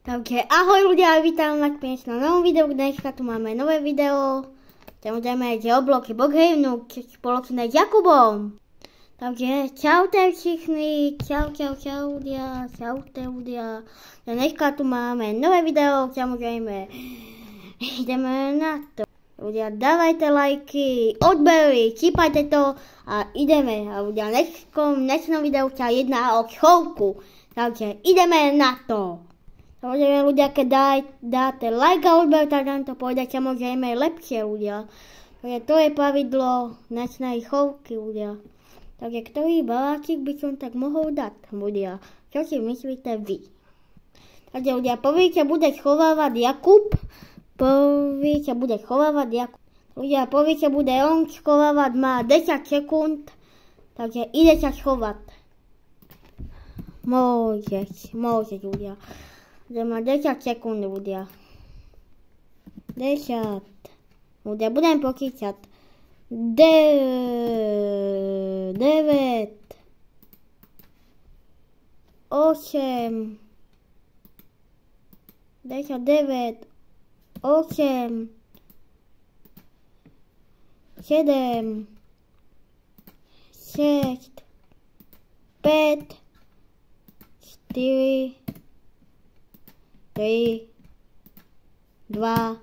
Takže ahoj ľudia, vítam na novom videu. Dneska tu máme nové video. Samozrejme je obloky Boghejnu spoločné s Jakubom. Takže čaute všichni, čau ľudia, čaute ľudia. Dneska tu máme nové video, samozrejme ideme na to. Ľudia, dávajte lajky, odbery, čípajte to a ideme. A ľudia, v dnešnom videu sa jedná o chovku. Takže ideme na to. Samozrejme ľudia, keď dáte like a odber, tak nám to pôjde samozrejme lepšie ľudia. Takže to je pravidlo dnešnej chovky ľudia. Takže ktorý baláčik by som tak mohol dať ľudia? Čo si myslíte vy? Takže ľudia, prvý sa bude schovávať Jakub. Ľudia, prvý sa bude on schovávať, má 10 sekúnd. Takže ide sa schovať. Môžeš ľudia. Že má 10 sekúnd ľudia. 10. Ľudia, budem počítať. 9. 8. 10, 9. 8. 7. 6. 5. 4. 3, 2,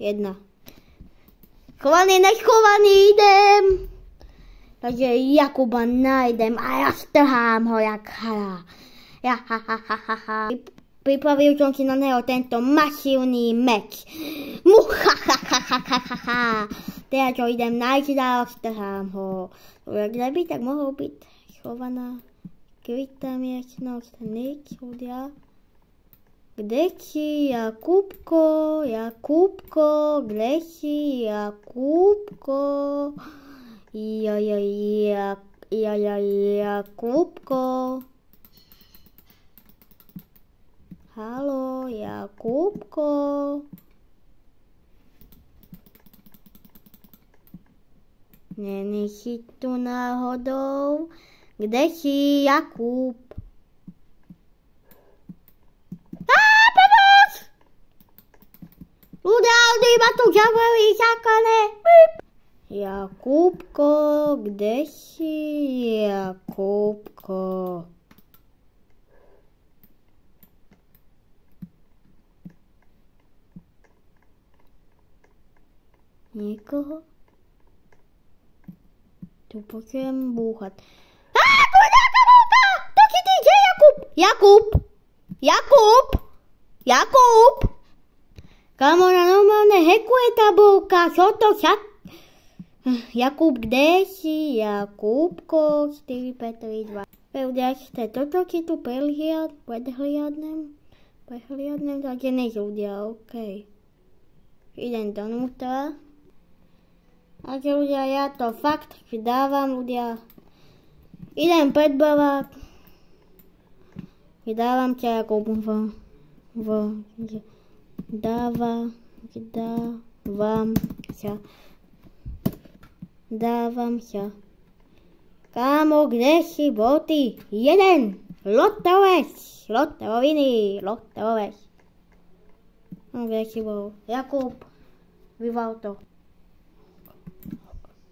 1. Schovaný, neschovaný, idem. Takže Jakuba nájdem a ja strhám ho jak hra. Pripravil som si na neho tento masívny meč. Teraz ho idem nájsť a strhám ho. Kde by tak mohol byť schovaná skrytá miestnosť? Nič, ľudia. Kde si Jakubko, kde si Jakubko? Jakubko. Haló, Jakubko. Není si tu náhodou? Kde si Jakub? Ľudia, ma tu zavali zákone. Jakubko, kde si Jakubko? Nikoho? Tu počujem búchať. Tu je nejaká búcha! To si ty, kde je Jakub? Kámo, normálne hekuje tá búcha, čo to však? Jakub, kde si? Jakubko, 4, 5, 3, 2. Ľudia, ste toto si tu prehliadnem, takže než ľudia, okej. Idem donútra. Takže ľudia, ja to fakt vydávam, ľudia. Idem pred barák. Vydávam ťa Jakub dávam sa. Kámo, kde si bol ty? Jeden! Lotovec! Kde si bol? Jakub, vyval to.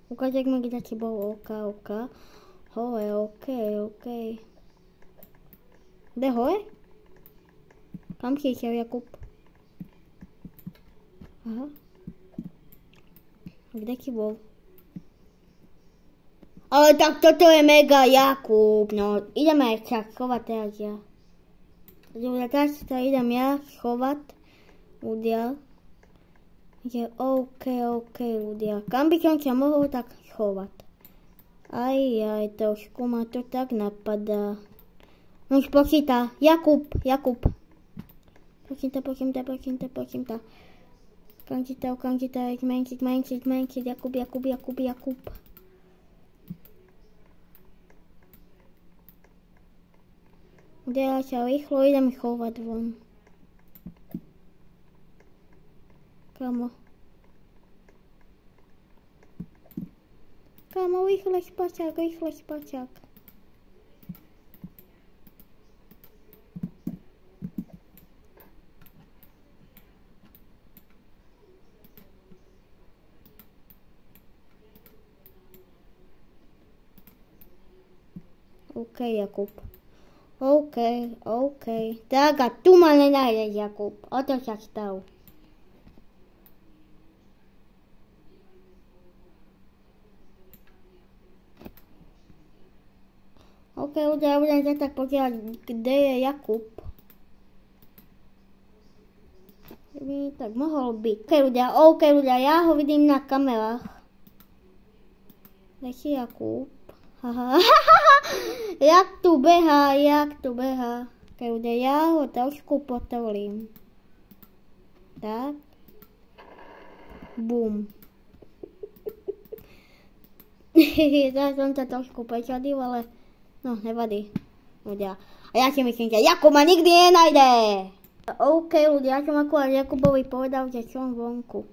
Ukážek mi, kde si bol. OK. Hore, OK. Kde hore? Kam si išiel, Jakub? Aha. Kde si bol? Ale tak toto je mega Jakub. No, ideme sa schovať teraz ja. Teraz sa idem ja schovať. Ľudia. Je OK, ľudia. Kam by som sa mohol tak schovať? Aj, trošku ma to tak napadá. Už počíta. Jakub. Počíta. Okamžitá, zmenšiť. Jakub. Ja sa rýchlo idem chovať von. Kámo, rýchle spacák. Jakub. OK. Tak a tu ma nenájdeš, Jakub. O to sa stav. OK, ľudia, ja budem sa tak pozerať, kde je Jakub. Tak mohol byť. OK, ľudia, ja ho vidím na kamerách. Kde je Jakub? Jak tu beha. OK, ľudia, ja ho trošku potolím. Tak. Bum. Teraz som sa trošku prečadil, ale no, nevadí. Ľudia. A ja si myslím, že Jakub ma nikdy nenájde. OK, ľudia, ja som akurát Jakubovi povedal, že som vonku.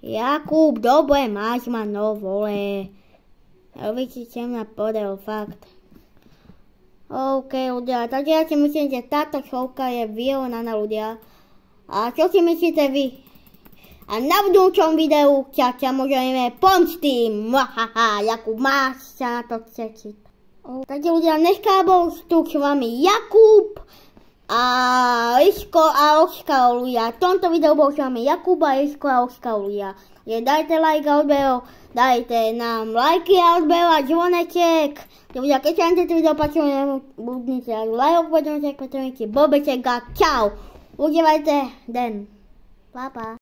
Jakub, dobre, máš ma, no vole. Vidíte, som na podel, fakt. OK, ľudia, takže ja si myslím, že táto šovka je vyrovnaná, ľudia. A čo si myslíte vy? A na budúčom videu ťa môžeme pomstím. Jakub, máš sa na to cečiť. Takže ľudia, dneska bol tu s vami Jakub a Liško a Oskar, ľudia. V tomto videu bol s vami Jakub a Liško a Oskar, ľudia. Dajte like a odbero, dajte nám lajky a odbero a zvoneček. Ľudia, keď sa vám toto video páčilo, nebudnite aj like, pretože bobeček a čau. Užívajte den. Pa.